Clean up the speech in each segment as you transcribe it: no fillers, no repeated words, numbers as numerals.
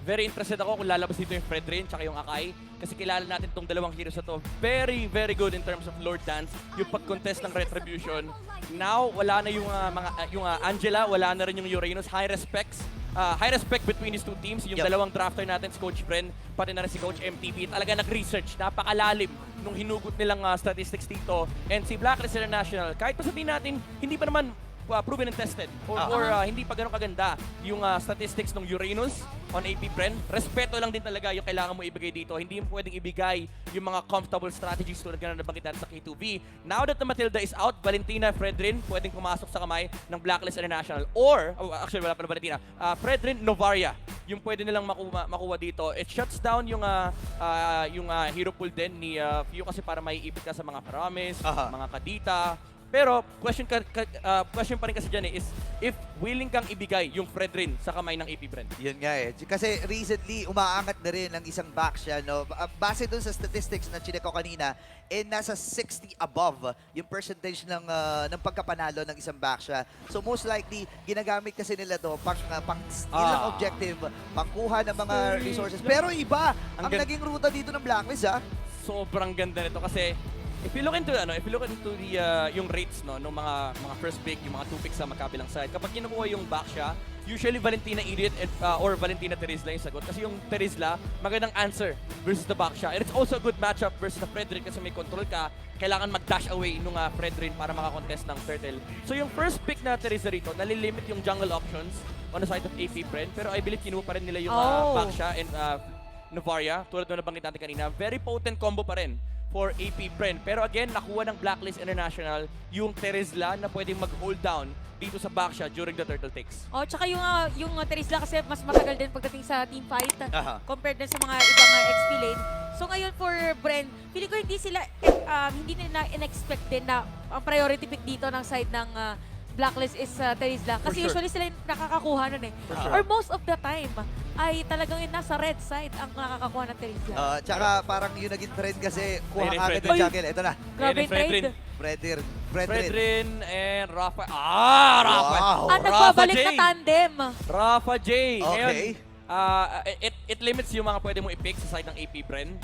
very interested ako kung lalabas dito yung Fredrin tsaka yung Akai. Kasi kilala natin itong dalawang heroes na to. Very, very good in terms of Lord Dance. Yung pag-contest ng Retribution. Now, wala na yung Angela, wala na rin yung Uranus. High respect between these two teams. Yung dalawang drafter natin, si Coach Bren, pati na rin si Coach MTP. Talaga nag-research, napakalalim nung hinugot nilang statistics dito. And si Blacklist International, kahit pa sabihin natin, hindi pa naman proven and tested or hindi pa ganun kaganda yung statistics ng Uranus on AP Bren. Respeto lang din talaga yung kailangan mo ibigay dito. Hindi mo pwedeng ibigay yung mga comfortable strategies tulad na nabanggit natin sa K2B. Now that the Matilda is out, Valentina, Fredrin pwedeng pumasok sa kamay ng Blacklist International or, actually wala pa na Valentina, Fredrin, Novaria yung pwede nilang makuha dito. It shuts down yung hero pool din ni Fio kasi para may ipit ka sa mga Paramis, mga Kadita. Pero question pa rin kasi dyan is if willing kang ibigay yung Fredrin sa kamay ng AP Bren. Yun nga eh. Kasi recently, umaangat na rin ng isang Baxia, no? Base dun sa statistics na chinek ko kanina, nasa 60 above yung percentage ng pagkapanalo ng isang Baxia. So most likely, ginagamit kasi nila to pang steal ng objective, pangkuha ng mga resources. Pero iba ang naging ruta dito ng Blacklist, ha? Sobrang ganda nito kasi if you look into the yung rates no ng mga first pick, yung mga 2 picks sa magkabilang side. Kapag kinukuha yung Baxia, usually Valentina Idiot or Valentina Terizla yung sagot kasi yung Terizla magandang answer versus the Baxia. And it's also a good matchup versus the Fredrin kasi may control ka, kailangan mag-dash away nung Fredrin para makakontest ng turtle. So yung first pick na Terizla rito, nalilimit yung jungle options on the side of AP Bren, pero I believe kinuha pa rin nila yung Baxia and Novaria, tulad na nabanggit natin kanina. Very potent combo pa rin for AP Bren. Pero again, nakuha ng Blacklist International yung Terizla na pwedeng mag-hold down dito sa Baxia during the turtle takes. Oh, tsaka yung Terizla kasi mas matagal din pagdating sa team fight compared din sa mga ibang XP lane. So ngayon for Bren, feeling ko hindi nila in-expect din na ang priority pick dito ng side ng Blacklist is Terizla. Kasi usually sila yung nakakakuha nun eh. Or most of the time, ay talagang yung nasa red side ang nakakakuha ng Terizla. Tsaka parang yung naging trend kasi kuha ka agad ng jungle. Ito na. Grabe yung trade. Fredrin and Rafa. Rafa! Wow. At nagbabalik na tandem. Rafa J. Ngayon, Okay. it limits yung mga pwede mo i-pick sa side ng AP Bren.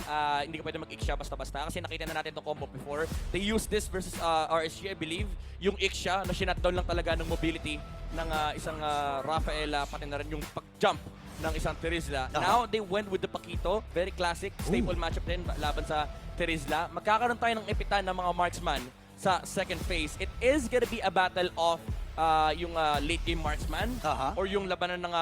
Hindi ka pwede mag-Ixia basta-basta kasi nakita na natin itong combo before. They used this versus RSG, I believe. Yung Ixia na sinutdown lang talaga ng mobility ng isang Rafaela, pati na rin yung pag-jump ng isang Terizla. Now, they went with the Paquito. Very classic. Staple matchup din laban sa Terizla. Magkakaroon tayo ng ipitan ng mga marksman sa second phase. It is gonna be a battle of yung late game marksman or yung labanan ng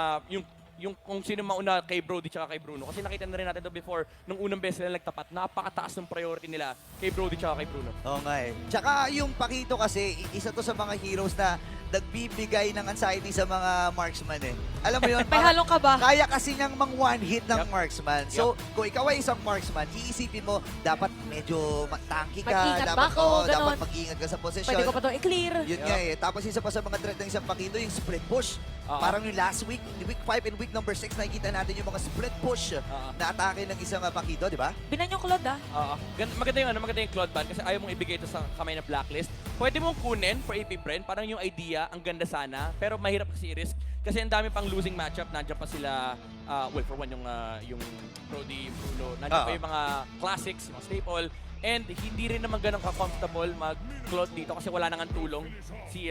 yung kung sino mauna kay Brody tsaka kay Bruno. Kasi nakita na rin natin ito before, nung unang beses nila nagtapat, napakataas ng priority nila kay Brody tsaka kay Bruno. Oo nga eh. Tsaka yung Paquito kasi, isa to sa mga heroes na nagbibigay ng anxiety sa mga marksman eh. Alam mo yun? May halong ka ba? Kaya kasi niyang mang one hit ng marksman. So, kung ikaw ay isang marksman, iisipin mo, dapat medyo tanky ka. Mag-ingat dapat, ba ako? dapat mag-ingat ka sa posisyon. Pwede ko pa ito i-clear. Yun nga eh. Tapos isa pa sa mga threat ng isang Paquito, yung split push. Parang yung last week, week 5 and week number 6, nakikita natin yung mga split push na atake ng isang Paquito, di ba? Binan yung Claude Maganda yung Claude Ban kasi ayaw mong ibigay ito sa kamay ng Blacklist. Pwede mong kunin for AP Bren, parang yung idea, ang ganda sana, pero mahirap kasi i-risk. Kasi ang dami pang losing matchup, nandiyan pa sila, well, for one, yung Brody, Bruno, nandiyan pa yung mga classics, yung mga staple, and hindi rin naman ganun ka-comfortable mag-Claude dito kasi wala nang tulong si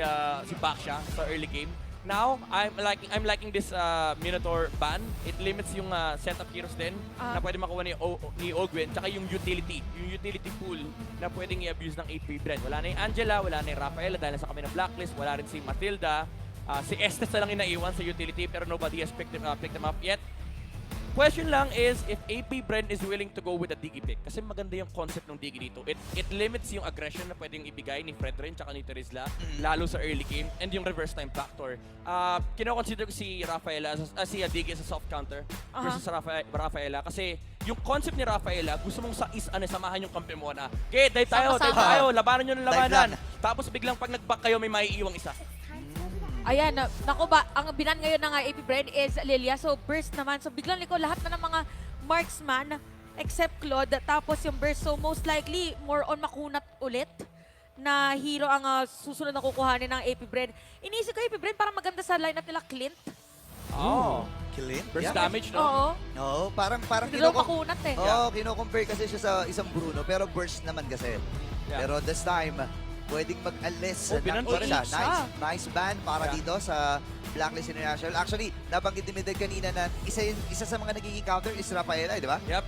Baxia sa early game. Now, I'm liking this Minotaur ban. It limits yung set of heroes din na pwede makuha ni Ogwen, tsaka yung utility pool na pwedeng i-abuse ng AP Bren. Wala na yung Angela, wala na yung Rafaela dahil sa kami ng Blacklist, wala rin si Matilda. Si Estes na lang yung naiwan sa utility pero nobody has picked them up yet. Question lang is if AP Bren is willing to go with a Digi pick. Kasi maganda yung concept ng Digi dito. It limits yung aggression na pwedeng ibigay ni Fredrin tsaka ni Terizla, lalo sa early game, and yung reverse time factor. Kino-consider ko si Rafaela, si Digi as a soft counter versus Rafaela. Kasi yung concept ni Rafaela, gusto mong samahan yung kampi mo na, okay, dive tayo, labanan nyo ng labanan. Tapos biglang pag nag-back kayo, may maiiwang isa. Ayan, naku ba, ang binan ngayon ng AP Bren is Lilia. So burst naman. So biglang liko lahat na ng mga marksman except Claude. Tapos yung burst. So most likely, more on makunat ulit na hero ang susunod na kukuhanin ng AP Bren. Iniisip ko AP Bren parang maganda sa lineup nila Clint. Clint? Burst Yeah. damage, no? Oo. Oo, parang Hindi daw makunat eh. Oo, kino-compare kasi siya sa isang Bruno, pero burst naman kasi. Yeah. Pero this time, pwedeng mag-alis Oh, binan pa rin siya. siya. Nice ban para Yeah. dito sa Blacklist International. Actually, nabanggit ni Mideg kanina na isa sa mga nagiging counter is Rafaela, di ba? Yep.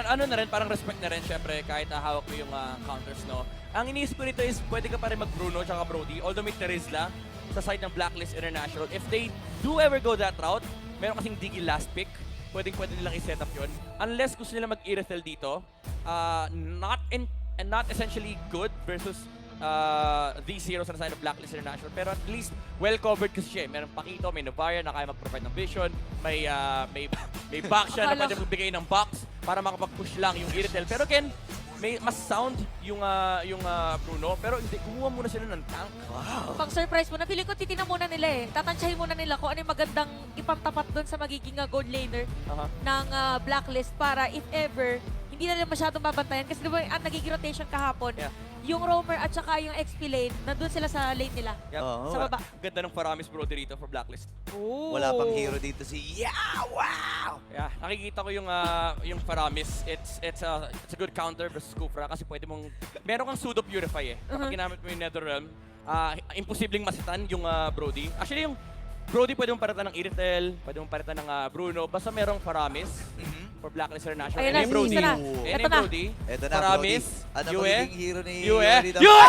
Ano na rin, parang respect na rin, syempre, kahit hawak mo yung counters, no? Ang iniisip ko nito is, pwede ka pa rin mag-Bruno tsaka Brody, although may Terizla sa side ng Blacklist International. If they do ever go that route, meron kasing Diggy last pick, pwede nilang i-set up yun. Unless gusto nila mag-Irithel dito, not essentially good versus these heroes on the side of Blacklist International, pero at least well-covered kasi siya. Meron Pakito, may Novaya na kaya mag-provide ng vision, may box siya na Akala pwede magbigay ng box para makapag-push lang yung Irithel. Pero again, may mas sound yung Bruno, pero hindi, kumuha muna sila ng tank. Pang surprise muna. Feeling ko titignan muna nila eh. Tatansyahin muna nila kung ano yung magandang ipantapat doon sa magiging gold laner ng Blacklist para if ever, hindi na nila masyadong babantayan. Kasi diba ang nagiging rotation kahapon, Yeah. yung roamer at saka yung XP lane, nandun sila sa lane nila. Yep. Oo. Sa baba. Ganda ng Paramis Brody dito for Blacklist. Wala pang hero dito si wow! Yeah, nakikita ko yung Paramis. It's a good counter versus Kufra kasi pwede mong meron kang pseudo purify eh. Kapag ginamit mo yung Netherrealm, imposibleng masitan yung Brody. Actually yung Brody pwede mong palitan ng Irithel, pwede mong palitan ng Bruno, basta merong Paramis for Blacklist International. Ayun And na, yung Brody. isa na. And Ito yung na. Brody. Eto na, Paramis. Brody. Ano Yue. magiging hero ni Yue. dito? Yue!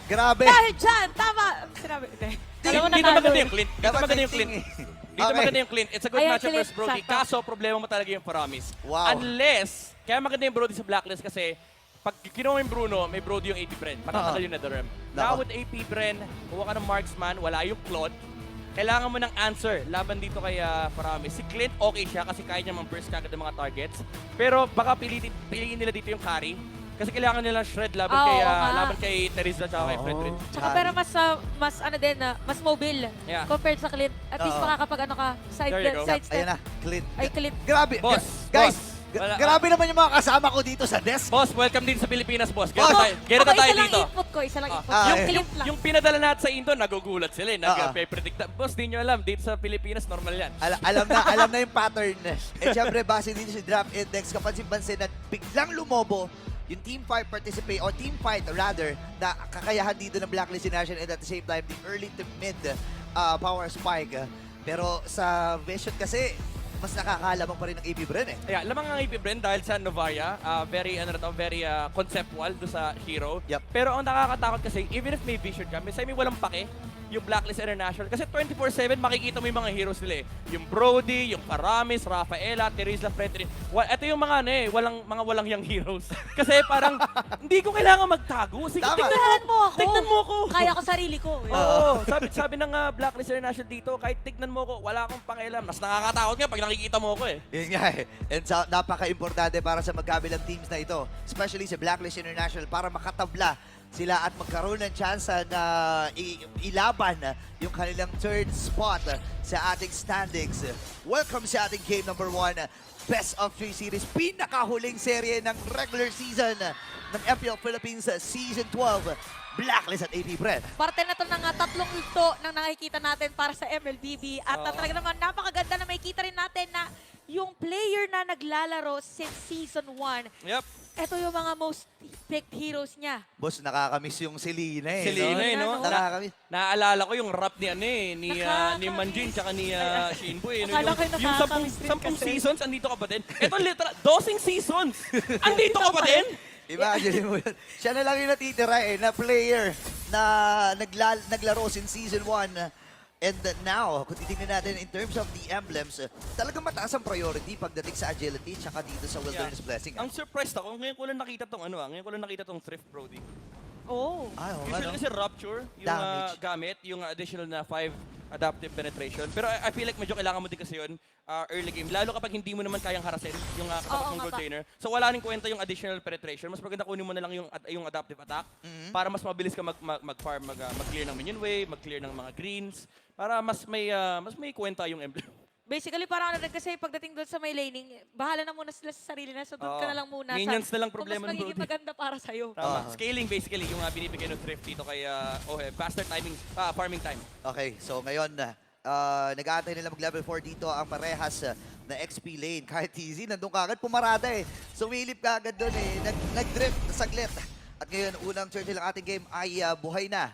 Grabe! Dahil dyan, tama! Sinabi, hindi. Alam mo, Dito natalo maganda eh. yung Clint. Dito Dapat maganda yung may Clint. ting eh. Dito Okay. maganda yung Clint. It's a good Ayan, matchup Clint, versus Brody. sakto. Kaso, problema mo talaga yung Paramis. Wow. Unless, kaya maganda yung Brody sa Blacklist kasi pag kinuha mo yung Bruno, may Brody yung AP Bren. Matatagal yung Netherrealm. Now with AP Bren, kuha ka ng Marksman, wala yung Claude. Kailangan mo ng answer laban dito kay Paramis. Si Clint, okay siya kasi kaya niya mang-burst kagad ng mga targets. Pero baka piliin nila dito yung carry. Kasi kailangan nila shred laban Oo kay nga. laban kay Terizla at kay Fredrin. Tsaka pero mas ano din, mas mobile Yeah. compared sa Clint. At least Oo. makakapag ano ka, There you go. side step. Ayan na, Clint. Ay, Clint. Grabe. Boss, Guys, boss. Wala- grabe naman yung mga kasama ko dito sa desk. Boss, welcome din sa Pilipinas, boss. Boss! Ganito Ako, tayo isa lang dito. input ko, isa lang input. Ah, yung eh. Clint lang. Yung pinadala natin sa Indo, nagugulat sila eh. Ah. Nag-predict. Boss, di nyo alam. Dito sa Pilipinas, normal yan. Alam na yung pattern. Eh syempre, base dito sa draft index, kapansin-pansin na biglang lumobo yung team fight participate, or team fight rather, na kakayahan dito ng Blacklist International and at the same time, the early to mid power spike. Pero sa Vision kasi, mas nakakalamang pa rin ng AB Bren eh. Yeah, lamang ang AP Bren dahil sa Novaya, very conceptual do sa hero. Yep. Pero ang nakakatakot kasi, even if may vision ka, may walang pake yung Blacklist International. Kasi 24/7 makikita mo yung mga heroes nila eh. Yung Brody, yung Paramis, Rafaela, Terizla, Fredrin. Ito yung mga walang yang heroes. Kasi parang hindi ko kailangan magtago. Sige, Tama. Tignan mo ako. Tignan mo ako. Kaya ko sarili ko. Oo, sabi ng Blacklist International dito, kahit tignan mo ko, wala akong pakialam. Mas nakakatakot nga pag nakikita mo ko eh. Yun nga eh. And napaka-importante para sa magkabilang teams na ito, especially sa Blacklist International, para makatabla sila at magkaroon ng chance na ilaban yung kanilang third spot sa ating standings. Welcome sa ating game number 1, Best of 3 Series, pinakahuling serye ng regular season ng FPL Philippines Season 12, Blacklist at AP Bren. Parte na to ng tatlong ito ng nakikita natin para sa MLBB. At talaga naman, napakaganda na makikita rin natin na yung player na naglalaro since Season 1, Yep. ito yung mga most picked heroes niya. Boss, nakakamiss yung Selena eh. Selena eh, no? Ano? Nakakamiss. Naaalala ko yung rap ni ni Nakakamiss. Manjin tsaka ni Shinbo eh. Akala ko Yung nakakamiss rin 10 kasi. seasons, andito ka pa din. Ito literal, 12 seasons! Andito ka pa din? Imagine mo yun. Siya na lang yung natitira eh, na player na naglaro since Season 1. And now, kung titignan natin in terms of the emblems, talagang mataas ang priority pagdating sa agility tsaka dito sa Wilderness Blessing. Ang surprised ako, ngayon ko lang nakita tong ngayon ko lang nakita tong Thrift Brody. Oh. Oo, Usually ano? kasi Rupture, yung Damage. gamit, yung additional na 5 adaptive penetration. Pero I feel like medyo kailangan mo din kasi yun early game. Lalo kapag hindi mo naman kayang harasin yung katapat Oo mong nga gold pa. laner. So wala rin kwenta yung additional penetration. Mas maganda kunin mo na lang yung adaptive attack para mas mabilis ka mag-farm, mag-clear ng minion wave, mag-clear ng mga greens. Para mas may kwenta yung emblem. Basically, parang ano rin kasi pagdating doon sa may laning, bahala na muna sila sa sarili na. So, doon ka na lang muna. Minions na lang problema kung mas ng magiging Brody. maganda para sa'yo. Tama. Scaling basically yung binibigay ng Thrift dito kay faster timing, farming time. Okay, so ngayon, Nag-aantay nila mag-level 4 dito ang parehas na XP lane. Kahit easy, nandun kagad, pumarada eh. Sumilip kagad doon eh. Nag-drift saglit. At ngayon, unang turtle ng ating game ay buhay na.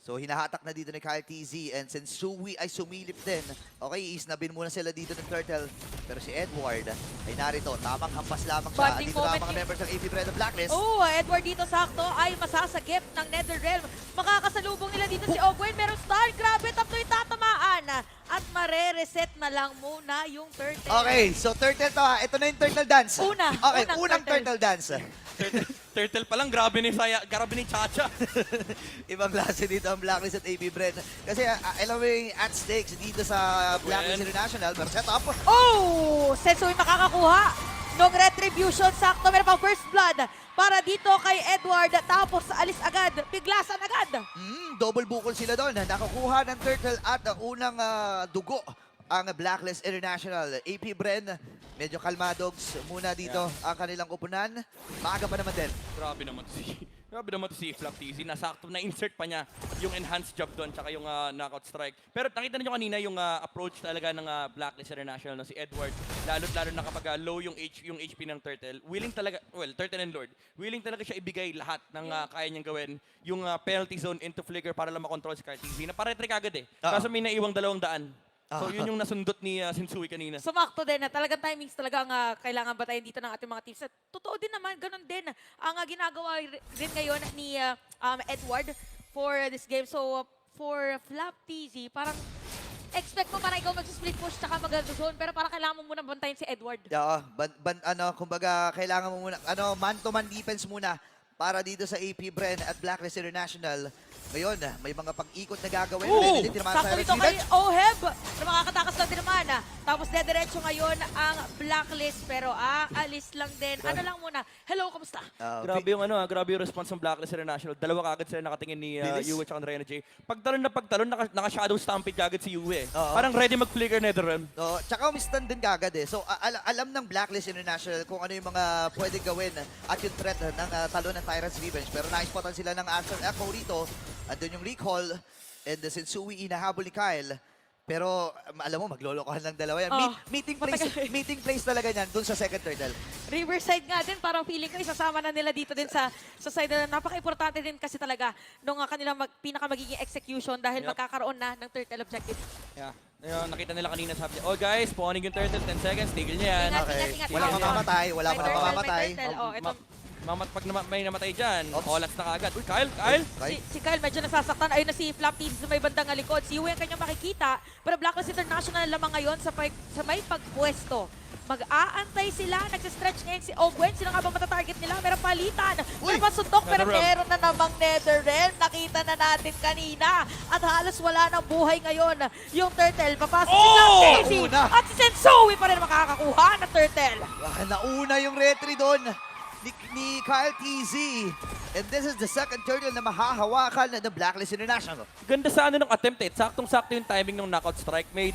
So, hinahatak na dito ni Kyle TZ. And since Sui ay sumilip din, okay, isnabin muna sila dito ng turtle. Pero si Edward ay narito. Tamang hampas lamang siya. Bonding Dito na ang moment mga yun. members ng AP Brand Blacklist. Oh, Edward dito sakto ay masasagip ng Netherrealm. Makakasalubong nila dito si Ogwen. Meron star, grabe, tapos itatamaan. At mare-reset na lang muna yung turtle. Okay, so turtle to ha. Ito na yung turtle dance. Okay, unang unang turtle. turtle dance. Turtle pa lang, grabe ni Chacha. Ibang klase dito ang Blacklist at AP Brand. Kasi alam mo yung at stakes dito sa Blacklist Well. International. Pero set up. Oh! Sensui makakakuha ng retribution. Sakto, meron pang first blood para dito kay Edward. Tapos alis agad, piglasan agad. Double bukol sila doon. Nakakuha ng turtle at unang dugo ang Blacklist International. AP Brand, medyo kalmadogs muna dito ang kanilang kupunan. Maaga pa naman din. Grabe naman to si Flap TZ. Nasakto na insert pa niya yung enhanced job doon tsaka yung knockout strike. Pero nakita niyo kanina yung approach talaga ng Blacklist International na si Edward. Lalo na kapag low yung HP ng Turtle. Willing talaga, well, Turtle and Lord. Willing talaga siya ibigay lahat ng kaya niyang gawin. Yung penalty zone into flicker para lang makontrol si Kyle TZ. Naparetrick agad eh. Kaso may naiwang 200. So yun yung nasundot ni Sensui kanina. Sumakto din na talagang timings talaga ang kailangan batayin dito ng ating mga teams. At totoo din naman, ganun din ang ginagawa rin ngayon ni Edward for this game. So for Flap TZ, parang expect mo parang ikaw mag-split push tsaka mag-zone, pero parang kailangan mo muna bantayin si Edward. Oo, kumbaga kailangan mo muna, man-to-man defense muna para dito sa AP Brand at Blacklist International. Ngayon, may mga pag-ikot na gagawin. Oh! Sakto dito kay Oheb na makakatakas lang din naman. Tapos dediretso ngayon ang Blacklist, pero alis lang din. Ano lang muna, hello, kamusta? Grabe yung grabe yung response ng Blacklist International. Dalawa kagad sila nakatingin ni Bilis. Yue at Reyna J. Pagtalon, naka-shadow stampede kagad si Yue. Oo. Parang ready mag-flicker Netherrealm. No, tsaka umistan din kagad eh. So alam ng Blacklist International kung ano yung mga pwedeng gawin at yung threat ng talo ng Tyrant's Revenge. Pero na-spotan sila ng Answer Echo rito. Andun yung recall and the Sensui inahabol ni Kyle. Pero alam mo, maglolokohan lang dalawa yan. Oh, Meeting place talaga yan dun sa second turtle. Riverside nga din, parang feeling ko isasama na nila dito din sa side na napaka-importante din kasi talaga nung kanilang pinaka magiging execution dahil Yep. magkakaroon na ng turtle objective. Yeah. Ayun, nakita nila kanina sabi niya, oh guys, spawning yung turtle, 10 seconds, tigil niya yan. Ingat, Okay. ingat. Wala Ingat. mamamatay, wala May pa turtle, mamamatay. may turtle. Oh, ito. Pag may namatay dyan, Oops. Olax na kagad. Uy, Kyle! Si Kyle medyo nasasaktan. Ayun na si Flap TZ sa may bandang likod. Si Yue ang kanyang makikita. Pero Blacklist International lamang ngayon sa may pagpwesto. Mag-aantay sila. Nagsistretch ngayon si Ogwen. Sino nga bang matatarget nila? Meron palitan. Uy! Meron pa suntok. Pero Netherrealm. meron na namang Netherrealm. Nakita na natin kanina. At halos wala ng buhay ngayon. Yung turtle. Papasok si Flap TZ. Una. At si Sensui pa rin makakakuha ng turtle. Nauna yung retry doon ni Kyle TZ. And this is the second turtle na mahahawakan ng Blacklist International. Ganda sa ng attempt eh. Saktong-sakto yung timing ng knockout strike. May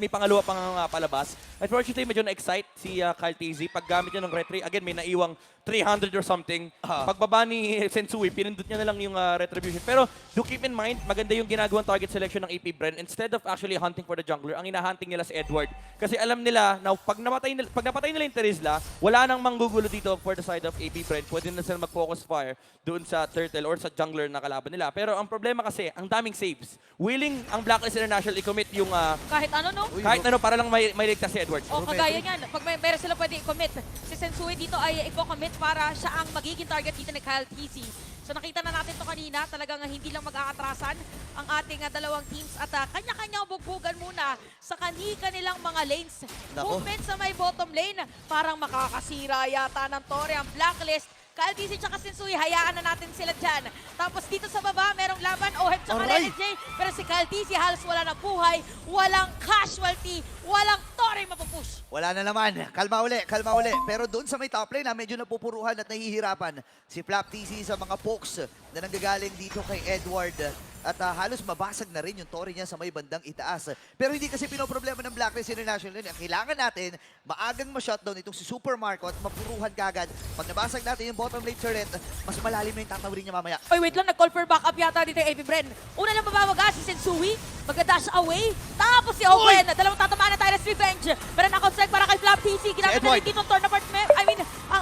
may pangalawa pang palabas. Unfortunately, medyo na-excite si Kyle TZ. Paggamit niya ng retry, again, may naiwang 300 or something. Pagbaba ni Sensui, pinindot niya na lang yung retribution. Pero do keep in mind, maganda yung ginagawang target selection ng AP Bren. Instead of actually hunting for the jungler, ang hinahunting nila si Edward. Kasi alam nila na pag napatay nila yung Terizla, wala nang manggugulo dito for the side of AP Bren. Pwede na sila mag-focus fire doon sa turtle or sa jungler na kalaban nila. Pero ang problema kasi, ang daming saves. Willing ang Blacklist International i-commit yung Kahit ano, no? kahit ano para lang may ligtas si Edward. O kagaya niyan, pag meron sila pwede i-commit, si Sensui dito ay i-commit para siya ang magiging target dito ni Kyle TZ. So nakita na natin to kanina, talagang hindi lang mag-aatrasan ang ating dalawang teams at kanya-kanyang bugbugan muna sa kanilang mga lanes. Nako. Movement sa may bottom lane, parang makakasira yata ng Torre ang Blacklist. Kyle TZ tsaka Sensui, hayaan na natin sila dyan. Tapos dito sa baba, merong laban, Oheb tsaka Alright. Rene J. Pero si Kyle TZ halos wala ng buhay, walang casualty, walang Torre mapupush. Wala na naman. Kalma uli. Pero doon sa may top lane, medyo napupuruhan at nahihirapan si Flap TZ sa mga pokes na nanggagaling dito kay Edward. at halos mabasag na rin yung Torre niya sa may bandang itaas. Pero hindi kasi pinoproblema ng Blacklist International yun. Ang kailangan natin, maagang ma-shutdown itong si Super Marco at mapuruhan kagad. Pag nabasag natin yung bottom lane turret, mas malalim na yung tatawirin niya mamaya. Oy, wait lang, nag-call for backup yata dito yung AP Bren. Una lang mabawaga si Sensui, mag-dash away. Tapos si Owen, dalawang tatamaan na Tyrus Revenge. Pero na-consec para kay Flap TC. Ginamit na rin dito ng tournament.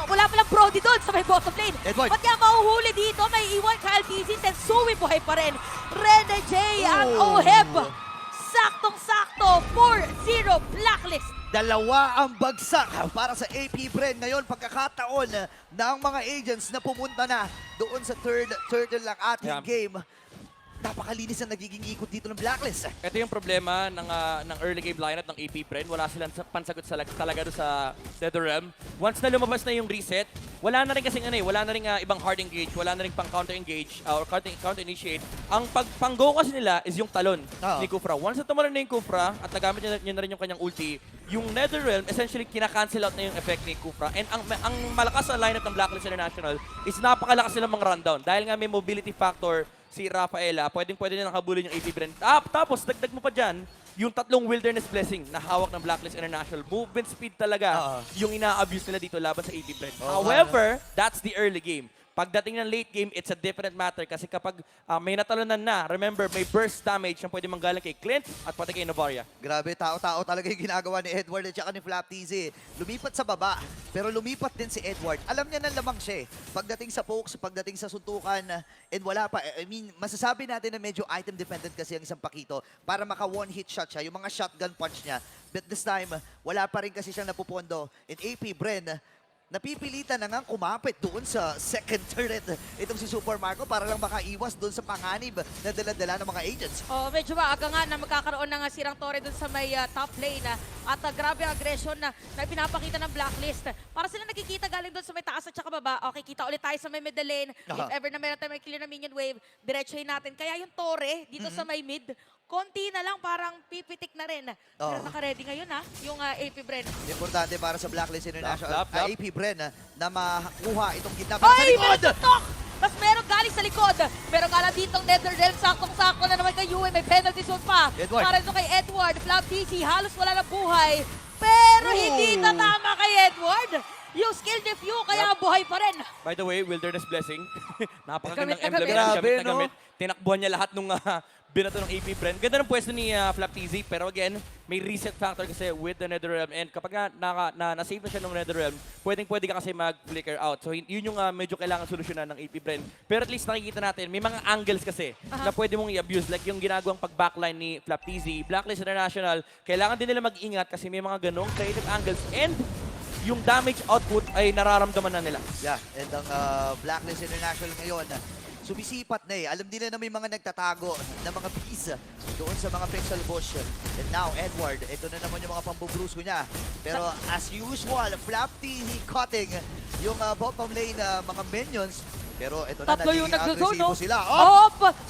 Wala palang Brody doon sa may bottom lane. Edward. Ba't kaya mahuhuli dito? May iwan Kyle TC, Sensui buhay pa rin. Rene J ang OHEB. Saktong-sakto, 4-0 Blacklist. Dalawa ang bagsak para sa AP Bren ngayon. Pagkakataon ng mga agents na pumunta na doon sa third turtle ng ating game. Napakalinis ang nagiging ikot dito ng Blacklist. Ito yung problema ng early game lineup ng AP Bren. Wala silang pansagot talaga doon sa NetherRealm. Once na lumabas na yung reset, wala na rin kasing wala na rin ibang hard engage, wala na rin pang counter engage or counter initiate. Ang pang-go kasi nila is yung talon ni Kufra. Once na tumalon na yung Kufra at nagamit niya na rin yung kanyang ulti, yung NetherRealm essentially kina-cancel out na yung effect ni Kufra. And ang malakas sa lineup ng Blacklist International is napakalakas nilang mga rundown. Dahil nga may mobility factor si Rafaela, pwede nilang habulin yung AP Bren. Tapos, dagdag mo pa dyan, yung tatlong Wilderness Blessing na hawak ng Blacklist International. Movement speed talaga yung ina-abuse nila dito laban sa AP Bren. However, that's the early game. Pagdating ng late game, it's a different matter kasi kapag may natalunan na, remember, may burst damage na pwede manggaling kay Clint at pati kay Novaria. Grabe, tao-tao talaga yung ginagawa ni Edward at saka ni Flap TZ. Lumipat sa baba, pero lumipat din si Edward. Alam niya na lamang siya pagdating sa pokes, pagdating sa suntukan, and wala pa. I mean, masasabi natin na medyo item dependent kasi ang isang Pakito para maka one-hit shot siya, yung mga shotgun punch niya. But this time, wala pa rin kasi siyang napupondo. And AP Bren, napipilitan na nga kumapit doon sa second turret itong si Super Marco para lang makaiwas doon sa panganib na dala-dala ng mga agents. Oh, medyo maaga nga na magkakaroon ng sirang Torre doon sa may top lane at grabe ang aggression na pinapakita ng Blacklist. Para sila nakikita galing doon sa may taas at saka baba. Okay, kita ulit tayo sa may middle lane. If ever na meron tayo may clear na minion wave, diretsuhin natin. Kaya yung Torre dito sa may mid, konti na lang parang pipitik na rin. Pero naka-ready ngayon yung AP Bren. Importante para sa Blacklist International, Lap. AP Bren na makuha itong gitna para sa Ay, likod. meron tutok! Tapos meron galing sa likod. Meron nga lang ditong NetherRealm. Saktong-sakto na naman kay Yue. May penalty zone pa. Edward. Para ito kay Edward. Flap TC, halos wala na buhay. Pero hindi tatama kay Edward. Yung skill defew, kaya buhay pa rin. By the way, Wilderness Blessing, napakagandang Nagamit, emblem nagamit. na Grabe, no? gamit. Tinakbuhan niya lahat nung binato ng AP Bren. Ganda ng pwesto ni Flap TZ, pero again, may reset factor kasi with the NetherRealm. And kapag na-save na siya ng NetherRealm, pwede ka kasi mag-flicker out. So yun yung medyo kailangan solusyonan ng AP Bren. Pero at least nakikita natin, may mga angles kasi na pwede mong i-abuse. Like yung ginagawang pag-backline ni Flap TZ, Blacklist International, kailangan din nila mag-ingat kasi may mga ganong creative angles. And yung damage output ay nararamdaman na nila. Yeah, and ang Blacklist International ngayon, sumisipat na Alam nila na may mga nagtatago na mga bees doon sa mga pixel bush. And now, Edward, ito na naman yung mga pambubrusko niya. Pero as usual, Flap TZ cutting yung bottom lane mga minions. Pero ito na, Tatlo yung nagiging nagzone, agresibo no? sila.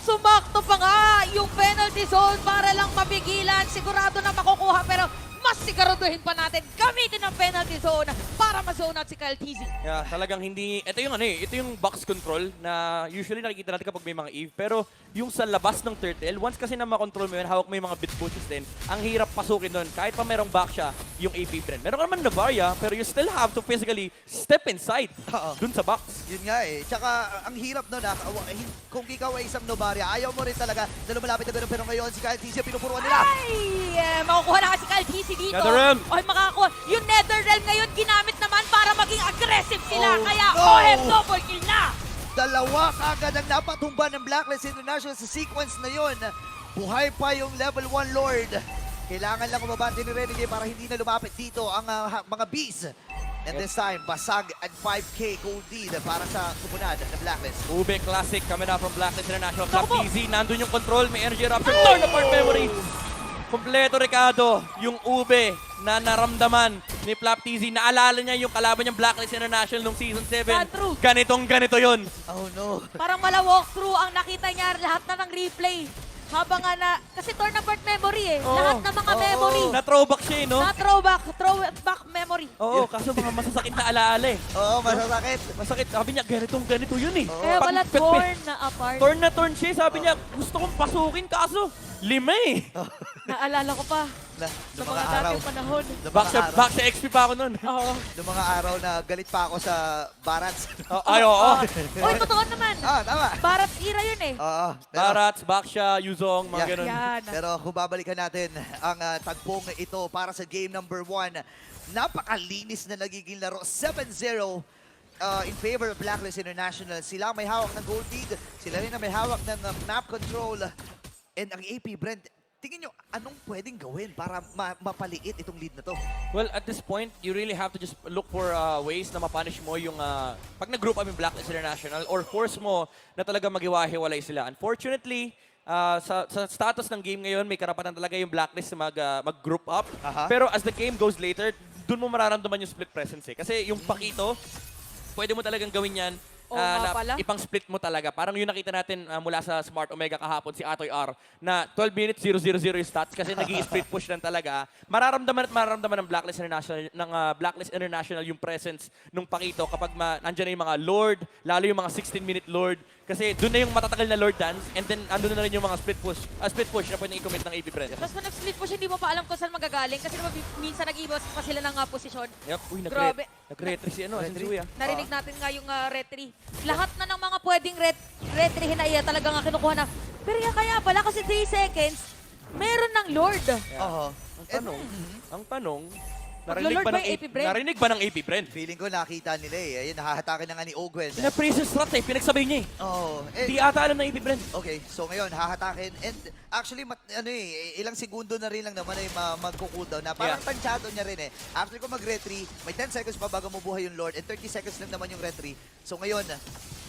Sumakto pa nga yung penalty zone para lang mapigilan. Sigurado na makukuha pero mas siguraduhin pa natin gamitin ang penalty zone para ma-zone out si Kyle TZ. Yeah, talagang hindi, ito yung box control na usually nakikita natin kapag may mga Eve. Pero yung sa labas ng turtle, once kasi na makontrol mo yun, hawak mo yung mga bit pushes din, ang hirap pasukin doon. Kahit pa merong back siya, yung AP Bren. Meron ka naman Novaria, pero you still have to physically step inside dun sa box. Yun nga Tsaka ang hirap nun kung ikaw ay isang Novaria, ayaw mo rin talaga na lumalapit na ganun. Pero ngayon si Kyle TZ pinupuruan nila. Ay! Makukuha na kasi Kyle TZ dito. NetherRealm. Ay, makakakuha. Yung NetherRealm ngayon ginamit naman para maging aggressive sila. Oh, Kaya no! OHEB double kill na. Dalawa kagad ang napatumba ng Blacklist International sa sequence na yun. Buhay pa yung level 1 Lord. Kailangan lang umabante ni Renegade para hindi na lumapit dito ang mga bees. And this time, basag at 5K gold lead para sa kumunad ng Blacklist. Ube Classic coming out from Blacklist International. Flap Naku po. TZ, nandun yung control, may energy eruption, turn apart memory. Kompleto, Ricardo, yung ube na naramdaman ni Flap TZ. Naalala niya yung kalaban niyang Blacklist International nung Season 7. True. Ganito yun. Oh no. Parang mala walkthrough ang nakita niya lahat na ng replay. Habang kasi tournament memory Oo. Lahat ng mga memory. Na-throwback siya, no? Na throwback memory. memory. Oo, kaso mga masasakit na alaala eh. Oo, masasakit. Masakit. Sabi niya, ganito yun eh. Oo. Kaya Pag- pala torn na apart. Torn na torn siya. Sabi niya, gusto kong pasukin kaso 5 eh. Naalala ko pa Na, sa noong mga mga araw. dating panahon. Noong Back mga sa, araw. back sa XP pa ako nun. Oo. Noong mga araw na galit pa ako sa Barats. Ay, oo. Uy, totoo naman. Tama. Barat era yun eh. Oo. Barats, Baksha, Yuzong, mga Yeah. ganun. Yan. Pero kung babalikan natin ang tagpong ito para sa game number 1, napakalinis na nagiging laro. 7-0 in favor of Blacklist International. Sila may hawak ng gold lead. Sila rin na may hawak ng map control. And ang AP Brent, tingin nyo, anong pwedeng gawin para mapaliit itong lead na to? Well, at this point, you really have to just look for ways na mapunish mo yung pag nag-group up yung Blacklist International or force mo na talaga maghiwa-hiwalay sila. Unfortunately, sa status ng game ngayon, may karapatan talaga yung Blacklist na mag-group up. Aha. Pero as the game goes later, dun mo mararamdaman yung split presence eh. Kasi yung Pakito, pwede mo talagang gawin yan Oo nga na pala. ipang split mo talaga. Parang yung nakita natin mula sa Smart Omega kahapon, si Atoy R, na 12 minutes 0-0-0 yung stats kasi naging split push lang talaga. Mararamdaman at mararamdaman ng Blacklist International yung presence ng Pakito kapag nandyan na yung mga Lord, lalo yung mga 16-minute Lord. Kasi doon na yung matatagal na Lord dance and then andun na rin yung mga split push na pwedeng i-commit ng AP Brent. Tapos pag nag-split push, hindi mo pa alam kung saan magagaling kasi naman minsan nag-iwas pa sila ng posisyon. Yep. Uy, Grabe. nag-retry si Retry? Suya. Narinig natin nga yung retry. Lahat na ng mga pwedeng retryhin na iya talaga nga kinukuha na. Pero yan kaya pala kasi 3 seconds, meron ng Lord. Oo. Ang tanong, Maglo-Lord ba yung AP Brent? narinig ba ng AP Brent? Feeling ko nakita nila eh. Ayun, nahahatakin na nga ni Ogwen. Pina-praises strat eh, pinagsabay niya eh. Oo. Hindi ata alam ng AP Brent. Okay, so ngayon, hahatakin. And actually, ilang segundo na rin lang naman ay magkukuldown na. Parang tansyado niya rin eh. After ko mag-retry, may 10 seconds pa bago mabuhay yung Lord and 30 seconds lang naman yung retry. So ngayon,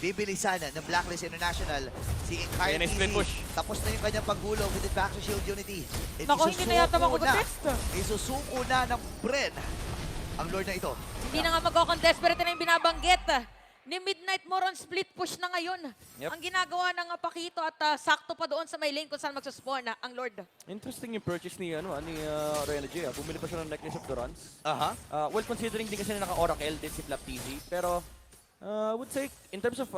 bibilisan ng Blacklist International. Si Kyle Yan ay split Easy, push. tapos na yung kanyang paghulog with the Faction Shield Unity. And Nako, hindi na yata mag-contest. Isusuko na ng Bren ang Lord na ito. Hindi na nga mag-contest pero ito na yung binabanggit. Ni Midnight more on split push na ngayon. Yep. Ang ginagawa ng Pakito at sakto pa doon sa may lane kung saan magsuspawn na ang Lord. Interesting yung purchase ni Rena J. Bumili pa siya ng Necklace of Durance. Aha. Well, considering din kasi na naka-Oracle din si Flap TZ. Pero, I would say, in terms of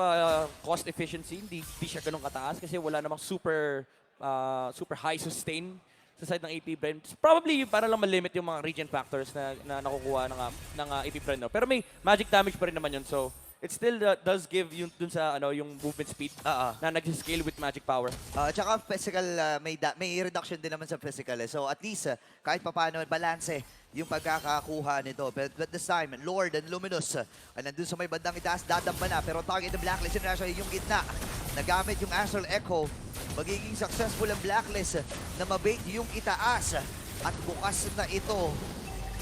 cost efficiency, hindi siya ganun kataas kasi wala namang super high sustain sa side ng AP Brand. Probably para lang malimit yung mga regen factors na nakukuha ng AP Brand. No? Pero may magic damage pa rin naman yun. So, it still does give yung dun sa yung movement speed na nag-scale with magic power. Tsaka physical, may reduction din naman sa physical. So at least, kahit papaano, balance yung pagkakakuha nito. But this time, Lord and Luminous, nandun sa may bandang itaas, dadamba na. Pero target ng Blacklist International yung gitna. Nagamit yung Astral Echo. Magiging successful ang Blacklist na mabait yung itaas. At bukas na ito.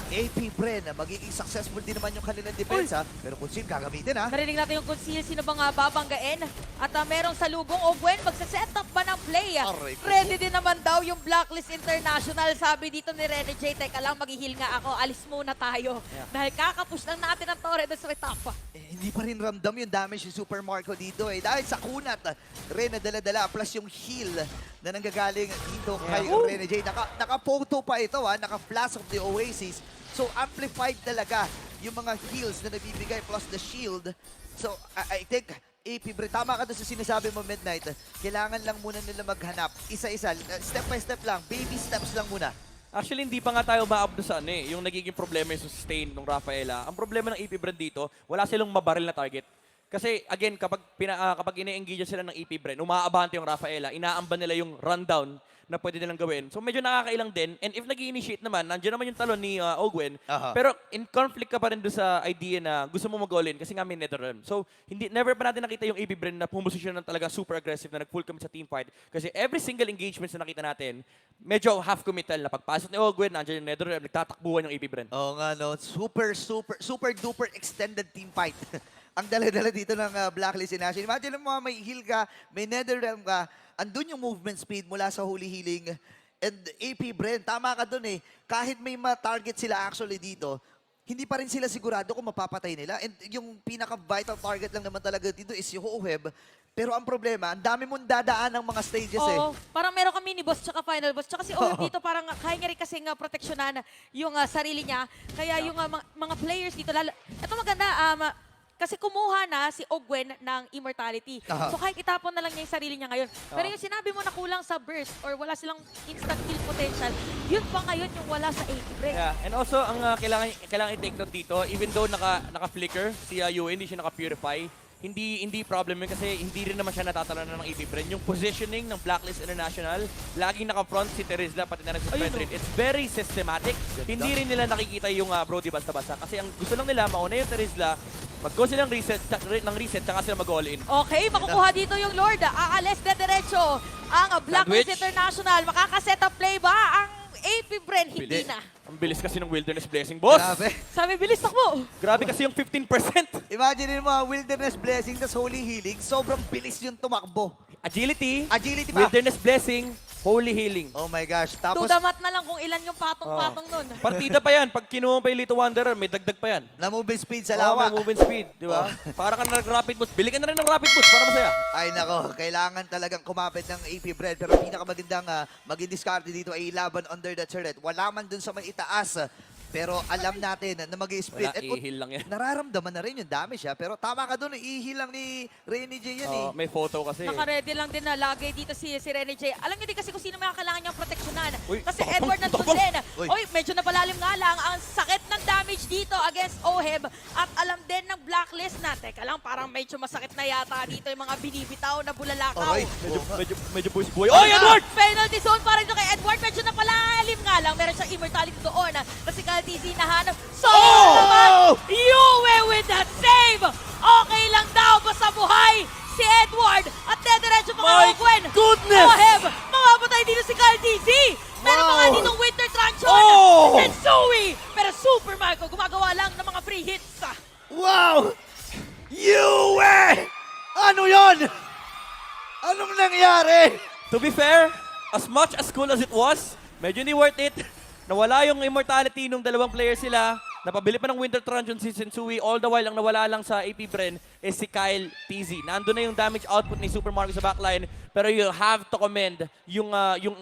AP Bren, magiging successful din naman yung kanilang depensa. Pero kung sino gagamitin Narinig natin yung conceal, sino bang babanggain. At merong salubong o Gwen, magsa-set up ba ng play? Aray ko. Ready din naman daw yung Blacklist International. Sabi dito ni Rene J, teka lang, mag-heal nga ako. Alis muna tayo. Dahil kakapush lang natin ang Torre doon sa may top. Hindi pa rin ramdam yung damage ni Super Marco dito eh. Dahil sa kunat, Ren na dala-dala plus yung heal na nanggagaling dito kay Rene J. Naka-photo pa ito naka-flash of the Oasis. So amplified talaga yung mga heals na nabibigay plus the shield. So I think AP Bre, tama ka doon sa sinasabi mo Midnight. Kailangan lang muna nila maghanap. Isa-isa, step by step lang, baby steps lang muna. Actually, hindi pa nga tayo maabot sa yung nagiging problema yung sustain ng Rafaela. Ang problema ng AP Brand dito, wala silang mabaril na target. Kasi again, kapag ine-engage sila ng AP Brand, umaabante yung Rafaela, inaamban nila yung rundown na pwede nilang gawin. So medyo nakakailang din. And if nag-initiate naman, nandiyan naman yung talon ni Ogwen. Pero in conflict ka pa rin doon sa idea na gusto mo mag-all-in kasi nga may Netherrealm. So never pa natin nakita yung AP Brand na pumusisyon ng talaga super aggressive na nag-full commit sa teamfight. Kasi every single engagement na nakita natin, medyo half committal na pagpasok ni Ogwen, nandiyan yung Netherrealm, nagtatakbuhan yung AP Brand. Oo nga no, super duper extended team fight. Ang dala-dala dito ng Blacklist International. Imagine mo may heal ka, may Netherrealm ka, andun yung movement speed mula sa Holy Healing and AP Brent. Tama ka dun eh. Kahit may ma-target sila actually dito, hindi pa rin sila sigurado kung mapapatay nila. And yung pinaka-vital target lang naman talaga dito is si Hoheb. Pero ang problema, ang dami mong dadaan ng mga stages Oo, parang meron kang mini-boss tsaka final boss. Tsaka si Owen dito parang kaya niya rin kasi proteksyonan yung sarili niya. Kaya yung mga players dito, ito maganda, kasi kumuha na si Ogwen ng immortality. Aha. So kahit itapon na lang niya yung sarili niya ngayon. Pero yung sinabi mo na kulang sa burst or wala silang instant kill potential, yun pa ngayon yung wala sa 80 break. Yeah, and also ang kailangan i-take note dito, even though naka-flicker si Yue, hindi siya naka-purify, hindi problem yun kasi hindi rin naman siya natatalanan ng AP Bren. Yung positioning ng Blacklist International, laging naka-front si Terizla pati na rin si Fredrin. It's very systematic. Hindi rin nila nakikita yung Brody basta-basta. Kasi ang gusto lang nila, mauna yung Terizla, mag-go silang reset, tsaka sila mag-all in. Okay, makukuha dito yung Lord. Aalis na diretso ang Blacklist Sandwich. International. Makakaset up play ba ang AP Bren? Hindi Bilis. na. Ang bilis kasi ng Wilderness Blessing, boss! Grabe. Sabi, bilis takbo. Grabe kasi yung 15%. Imagine mo, Wilderness Blessing, tas Holy Healing, sobrang bilis yung tumakbo. Agility, Agility pa. Wilderness Blessing, Holy Healing. Oh my gosh. To Tapos, the mat na lang kung ilan yung patong-patong nun. Partida pa yan. Pag kinuha pa yung Little Wanderer, may dagdag pa yan. na-move speed sa Oo, lawa. may movement speed, di ba? Para ka na nag-rapid boost. Bili ka na rin ng rapid boost para masaya. Ay nako, kailangan talagang kumapit ng AP Bread. Pero pinakamagandang maging discard dito ay laban under the turret. Wala man dun sa may itaas. Pero alam natin na mag-split. Wala, i-heal lang yan. Nararamdaman na rin yung damage siya. Pero tama ka dun, i-heal lang ni Rene J yan Oo, may photo kasi. Naka-ready lang din na lagay dito si Rene J. Alam niyo din kasi kung sino makakailangan niyang proteksyonan. Uy, Kasi tapang, Edward nandun tapang. din. Uy. Uy, medyo napalalim nga lang ang sakit ng damage dito against Oheb. At alam din ng Blacklist na, teka lang, parang medyo masakit na yata dito yung mga binibitaw na bulalakaw. Okay. Medyo boys boy. Oh, Edward! Penalty zone para ito kay Edward. Medyo napalalim nga lang. Meron siyang immortality doon. Kasi Kaltizi nahanap. So, naman, Yue with that save! Okay lang daw, basta buhay si Edward. At dediretso pa My kay Ogwen. goodness! Oheb, mamamatay dito si Kaltizi. Meron pa nga Wow. ditong Winter Tranchon. Oh! Tensui. Pero Super Marco gumagawa lang ng mga free hits. Wow! Yue! Ano yon? Anong nangyari? To be fair, as much as cool as it was, medyo hindi worth it. Nawala yung immortality nung dalawang players sila. Napabili pa ng Winter Truncheon si Sensui. All the while, ang nawala lang sa AP Bren is si Kyle TZ. Nandun na yung damage output ni Super Mario sa backline. Pero you have to commend yung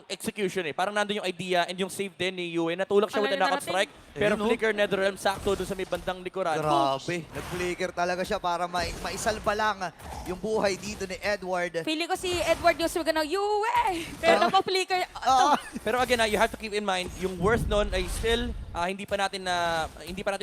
execution eh. Parang nandun yung idea and yung save din ni Yue. Natulak siya with a Alala knockout natin. strike. Pero Ayun, oh. flicker Netherrealm sakto dun sa may bandang likuran. Grabe. Nag-flicker talaga siya para maisalba lang yung buhay dito ni Edward. Pili ko si Edward yung sumaga ng Yue. Pero napapflicker. Oo. Pero again, you have to keep in mind, yung worth nun ay still hindi pa natin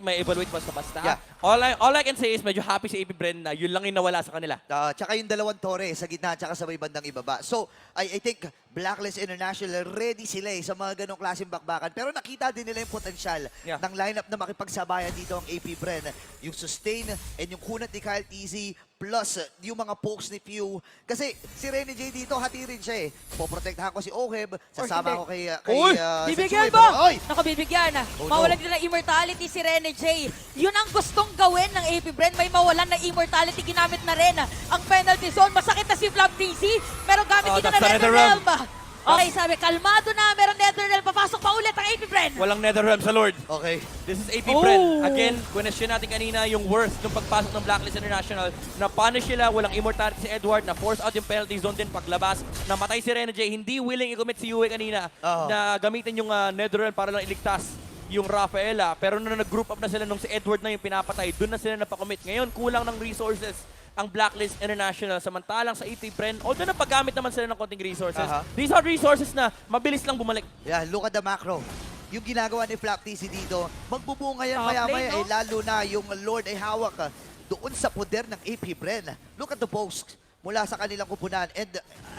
may evaluate basta-basta. Yeah. All I can say is medyo happy si AP Bren na yun lang yung nawala sa kanila. Tsaka yung dalawang tore sa gitna tsaka sa may bandang ibaba. So, I think Blacklist International, ready sila sa mga ganong klaseng bakbakan. Pero nakita din nila yung potensyal ng lineup na makipagsabayan dito ang AP Bren. Yung sustain and yung kunat ni Kyle TZ plus yung mga pokes ni Pew. Kasi si Rene J dito, hati rin siya eh. Poprotektahan ko si Oheb, sasama ko kay Uy! Bibigyan Sensui. ba? Oy! Nakabibigyan. Oh, no. Mawalan din ng immortality si Rene J. Yun ang gustong gawin ng AP Bren. May mawalan ng immortality. Ginamit na rin ang penalty zone. Masakit na si Flab TC. Pero gamit dito that's na the Netherrealm. Netherrealm. Okay, sabi, kalmado na. Meron Netherrealm. Papasok pa ulit ang AP Bren. Walang Netherrealm sa Lord. Okay. This is AP Bren. Again, question natin kanina yung worth ng pagpasok ng Blacklist International. Na-punish sila, walang immortality si Edward, na-force out yung penalty zone din paglabas. Namatay si Rene J. Hindi willing i-commit si Yue kanina na gamitin yung Netherrealm para lang iligtas yung Rafaela. Pero nung nag-group up na sila nung si Edward na yung pinapatay, doon na sila napakommit. Ngayon, kulang ng resources ang Blacklist International. Samantalang sa AP Bren, although napaggamit naman sila ng konting resources, these are resources na mabilis lang bumalik. Yeah, look at the macro. Yung ginagawa ni Flap TC dito, magbubunga yan Top maya-maya lane, no? lalo na yung Lord ay hawak doon sa poder ng AP Bren. Look at the post mula sa kanilang kupunan. And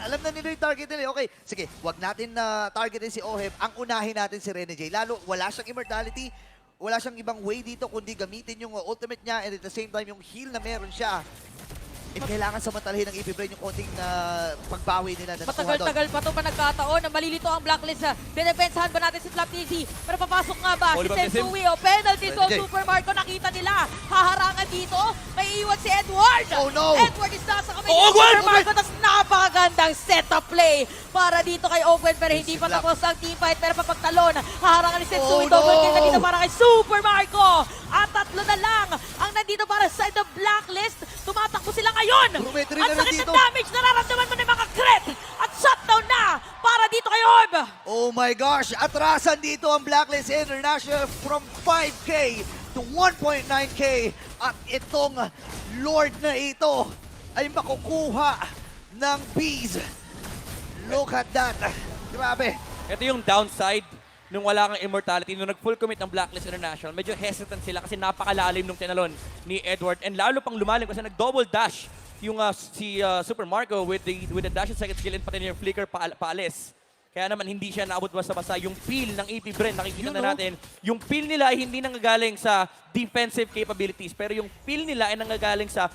alam na nila yung target nila. Okay, sige, wag natin na targetin si Oheb. Ang unahin natin si Rene J. Lalo, wala siyang immortality. Wala siyang ibang way dito kundi gamitin yung ultimate niya and at the same time yung heal na meron siya. kailangan samantalahin ng EP Brain yung konting pagbawi nila na nakuha doon. Matagal-tagal pa ito pa nagkataon na malilito ang blacklist. Dinepensahan ba natin si Flap TZ? Pero papasok nga ba si Holy baptism. Sensui o penalty to Jay. Super Marco? Nakita nila. Haharangan dito. May iwan si Edward. Oh, no. Edward is nasa kamay Oh, ni Super Gwen! Marco. Tapos napakagandang setup play para dito kay Owen. Pero hindi pa Flap. tapos ang team fight. Pero papagtalon. Haharangan ni Sensui. Oh, Double kill na no. dito para kay Super Marco. At tatlo na lang ang nandito para sa the blacklist. Tumatakbo sila ngayon. Prometri Ang na rin sakit dito. ng damage nararamdaman mo ng mga crit. At shutdown na para dito kay Orb. Oh my gosh, atrasan dito ang Blacklist International from 5K to 1.9K. At itong Lord na ito ay makukuha ng bees. Look at that. Grabe. Ito yung downside nung wala kang immortality. Nung nag-full commit ng Blacklist International, medyo hesitant sila kasi napakalalim nung tinalon ni Edward. And lalo pang lumalim kasi nag-double dash yung si Super Marco with the dash and second skill and pati yung flicker paalis. Kaya naman hindi siya naabot basta-basta. Yung feel ng EP Bren, nakikita na natin, yung feel nila ay hindi nanggagaling sa defensive capabilities, pero yung feel nila ay nanggagaling sa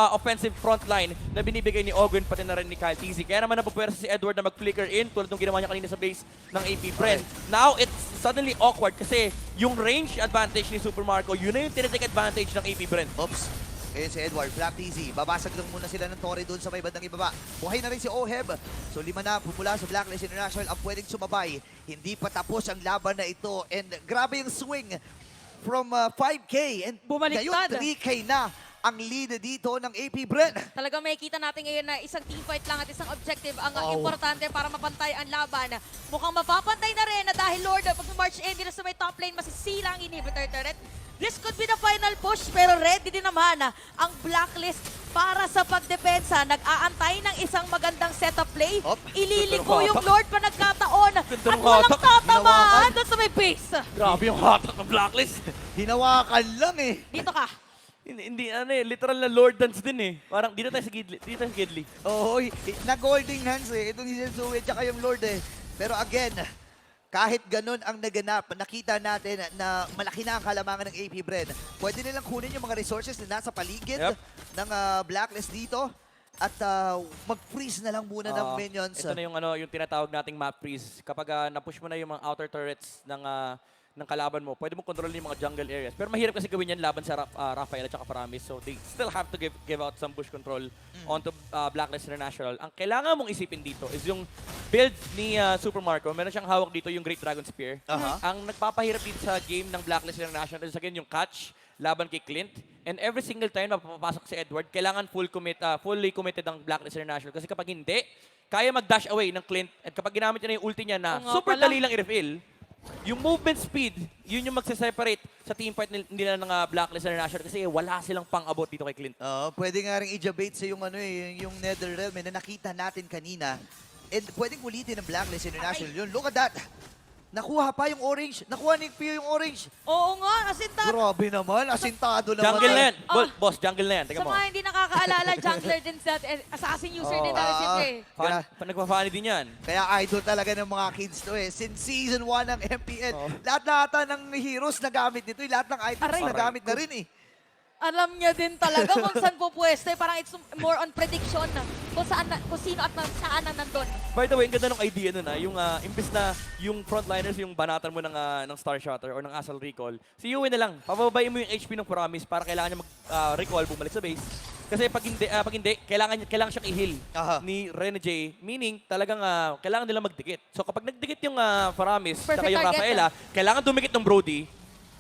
offensive frontline na binibigay ni Ogwen pati na rin ni Kyle TZ. Kaya naman napupwersa si Edward na mag-flicker in tulad ng ginawa niya kanina sa base ng AP Bren. Now, it's suddenly awkward kasi yung range advantage ni Super Marco, yun na yung tinitake advantage ng AP Bren. Oops. Ayun si Edward, Black TZ. Babasag lang muna sila ng Torre doon sa may bandang ibaba. Buhay na rin si Oheb. So 5 na pumula sa Blacklist International ang pwedeng sumabay. Hindi pa tapos ang laban na ito. And grabe yung swing from 5K. And Bumaliktad. ngayon 3K na ang lead dito ng AP Bren. Talagang makikita natin ngayon na isang team fight lang at isang objective ang Oh. importante para mapantay ang laban. Mukhang mapapantay na rin na dahil Lord, pag march in dito sa may top lane, masisila ang inhibitor turret. This could be the final push, pero ready din naman ang Blacklist para sa pagdepensa. Nag-aantay ng isang magandang setup play. Op. Ililiko Ganda ng yung hatak. Lord pa nagkataon. Ganda At ng walang hatak. tatamaan Hinawakan. doon sa may base. Grabe yung hatak ng Blacklist. Hinawakan lang eh. Dito ka. Hindi, literal na Lord Dance din eh. Parang dito tayo sa Gidley. Oo, na-golding hands eh. Itong si Sensui at saka yung Lord eh. Pero again, kahit ganun ang naganap, nakita natin na malaki na ang kalamangan ng AP Bren. Pwede nilang kunin yung mga resources na nasa paligid Yep. ng Blacklist dito at mag-freeze na lang muna ng minions. Ito na yung tinatawag nating map freeze. Kapag na-push mo na yung mga outer turrets ng kalaban mo, pwede mo kontrolin yung mga jungle areas. Pero mahirap kasi gawin yan laban sa Rafael at saka Paramis. So they still have to give out some bush control onto Blacklist International. Ang kailangan mong isipin dito is yung build ni Super Marco. Meron siyang hawak dito yung Great Dragon Spear. Aha. Ang nagpapahirap dito sa game ng Blacklist International is again yung catch laban kay Clint. And every single time na papapasok si Edward, kailangan fully committed ang Blacklist International. Kasi kapag hindi, kaya mag-dash away ng Clint. At kapag ginamit niya na yung ulti niya na Oo nga super pala. dali lang i-refill, yung movement speed, yun yung magse-separate sa team fight nila ng Blacklist International kasi wala silang pang-abot dito kay Clint. Pwede nga rin i-jabate sa yung, yung Netherrealm na nakita natin kanina. And pwedeng ulitin ng Blacklist International yun. Look at that! Nakuha pa yung orange. Nakuha ni Pio yung orange. Oo nga, asintado. Grabe naman. Asintado naman. Jungle na yan. Oh. Boss, jungle na yan. Teka Sa mo. mga hindi nakakaalala, jungler din sa assassin user din natin siyempre. Nagpa-funny din yan. Kaya idol talaga ng mga kids to eh. Since season 1 ng MPN, Oh. lahat na ata ng heroes na gamit nito. Lahat ng items Aray. na gamit na rin eh. Alam niya din talaga kung saan po pwesto. Parang it's more on prediction na kung sino at saan ang nandun. By the way, ang ganda ng idea nun yung imbis na yung frontliners yung banatan mo ng Star Shotter or ng Asal Recall, si Yue na lang, pababayin mo yung HP ng Promise para kailangan niya mag-recall, bumalik sa base. Kasi pag hindi kailangan siyang i-heal Aha. ni Rene J, meaning talagang kailangan nila magdikit. So kapag nagdikit yung Promise, Perfect saka yung target, Rafaela, kailangan dumikit ng Brody,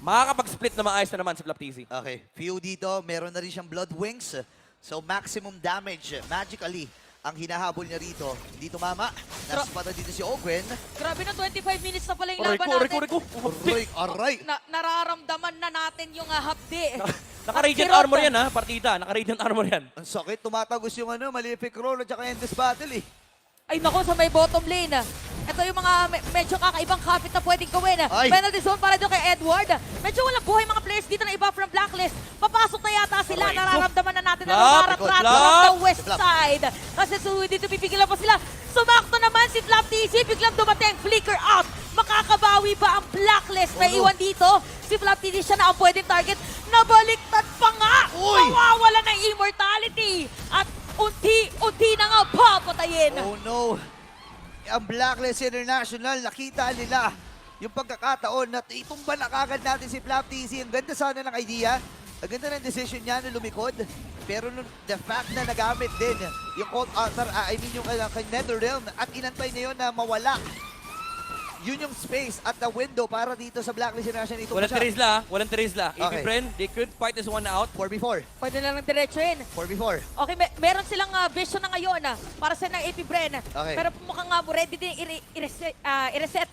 makakapag-split na maayos na naman sa Flap TZ. Okay. Few dito, meron na rin siyang blood wings. So maximum damage magically ang hinahabol niya rito. Hindi tumama. Naspada dito si Ogwen. Grabe na 25 minutes na pala yung Aray laban ko, aray ko, natin. aray ko. Aray! Nararamdaman na natin yung hapde. Naka-radiant At si armor Roto, yan partida. Naka-radiant armor yan. Ang sakit. Tumatagos yung Malefic Roll at saka Endless Battle eh. Ay nako, sa may bottom lane. Ito yung mga medyo kakaibang kapit na pwedeng gawin. Ay. Penalty zone para doon kay Edward. Medyo walang buhay mga players dito na iba from Blacklist. Papasok na yata sila. Aray ko. Nararamdaman na natin na Flap, lumaratrato Flap. on the west Flap. side. Kasi dito pipigilan pa sila. Sumakto naman si Flap TZ. Biglang dumating. Flicker out. Makakabawi ba ang Blacklist? May Oh, no. iwan dito. Si Flap TZ siya na ang pwedeng target. Nabaliktad pa nga. Uy. Mawawala ng immortality. At ang Blacklist International, nakita nila yung pagkakataon na itumba na kagad natin si Flap TC. Ang ganda sana ng idea. Ang ganda ng decision niya na lumikod. Pero the fact na nagamit din yung Cold Altar, yung kay NetherRealm at inantay na yun na mawala. Yun yung space at the window para dito sa Blacklist International. Walang Terizla, walang Terizla. Okay. AP Bren, they could fight this one out. 4v4. Pwede na lang diretsuhin. 4v4. Okay, meron silang vision na ngayon para sa ng AP Bren. Okay. Pero mukhang ready din i-reset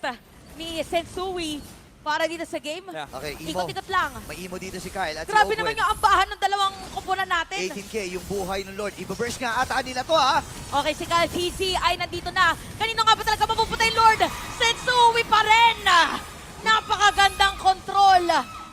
ni Sensui para dito sa game. Yeah. Okay, Imo. Ikot-ikot lang. May imo dito si Kyle at Grabe si naman Owen. yung ambahan ng dalawang kupunan natin. 18k, yung buhay ng Lord. Ibaburst nga ata nila to ha. Okay, si Kyle TC ay nandito na. Kanino nga ba talaga mapupunta yung Lord? Sensui pa rin! Napakagandang control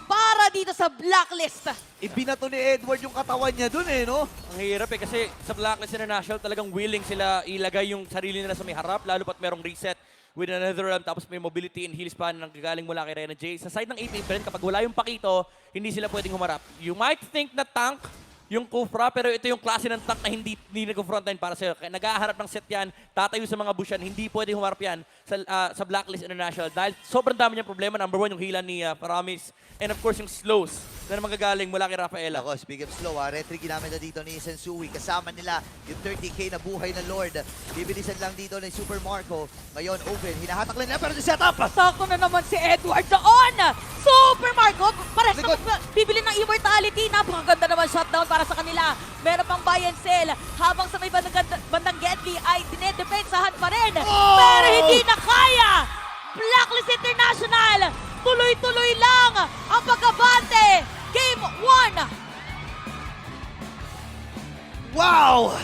para dito sa Blacklist. Ibinato ni Edward yung katawan niya dun no? Ang hirap kasi sa Blacklist International talagang willing sila ilagay yung sarili nila sa may harap, lalo pat merong reset with another realm, tapos may mobility and heal span na galing mula kay Rena J. Sa side ng AP Bren, kapag wala yung Pakito, hindi sila pwedeng humarap. You might think na tank yung Kufra, pero ito yung klase ng tank na hindi nag-frontline para sa'yo. Kaya nag-aharap ng set yan, tatayo sa mga busyan, hindi pwedeng humarap yan sa Blacklist International. Dahil sobrang dami niyang problema. Number 1, yung healan ni Paramis. And of course, yung slows na magagaling mula kay Rafaela. Ako, speak of slow retry ginamit na dito ni Sensui. Kasama nila yung 30k na buhay ng Lord. Bibilisan lang dito ni Super Marco. Ngayon, open. Hinahatak lang nila pero yung setup! Sakto na naman si Edward doon! Super Marco! Pares Likod. na bibili ng Immortality. Napakaganda naman shutdown para sa kanila. Meron pang buy and sell. Habang sa may bandang Gedli ay dinedepensahan pa rin. Oh! Pero hindi na kaya! Blacklist International! Tuloy-tuloy lang ang pagkabante! Game 1! Wow!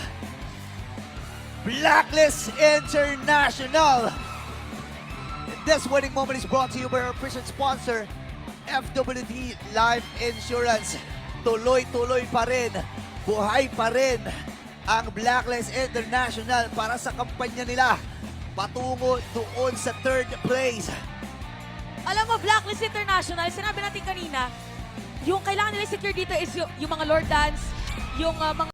Blacklist International! This winning moment is brought to you by our present sponsor, FWD Life Insurance. Tuloy-tuloy pa rin, buhay pa rin ang Blacklist International para sa kampanya nila patungo doon sa 3rd place. Alam mo, Blacklist International, sinabi natin kanina, yung kailangan nila secure dito is yung mga Lord Dance, yung mga